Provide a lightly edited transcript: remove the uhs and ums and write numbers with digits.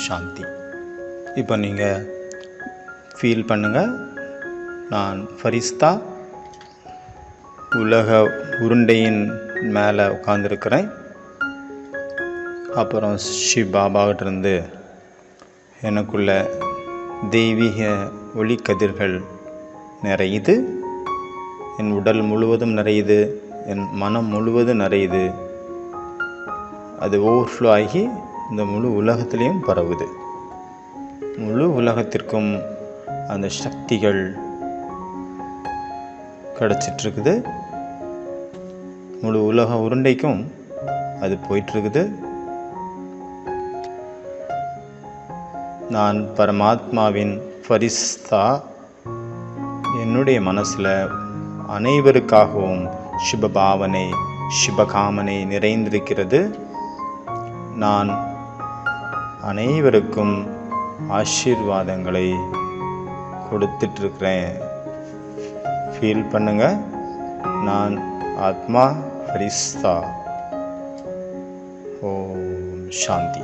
சாந்தி. இப்போ நீங்கள் ஃபீல் பண்ணுங்கள், நான் ஃபரிஸ்தா உலக உருண்டையின் மேலே உட்காந்துருக்கிறேன். அப்புறம் பாபாவிட்டிருந்து எனக்குள்ள தெய்வீக ஒளிக்கதிர்கள் நிறையுது. என் உடல் முழுவதும் நிறையுது, என் மனம் முழுவதும் நிறையுது. அது ஓவர்ஃப்ளோ ஆகி இந்த முழு உலகத்திலையும் பரவுது. முழு உலகத்திற்கும் அந்த சக்திகள் கிடச்சிட்ருக்குது. முழு உலக உருண்டைக்கும் அது போயிட்டுருக்குது. நான் பரமாத்மாவின் ஃபரிஸ்தா. என்னுடைய மனசில் அனைவருக்காகவும் சுபபாவனை சுபகாமனை நிறைந்திருக்கிறது. நான் அனைவருக்கும் ஆசீர்வாதங்களை கொடுத்துட்ருக்கிறேன். ஃபீல் பண்ணுங்க, நான் ஆத்மா ஃபரிஸ்தா. ஓம் சாந்தி.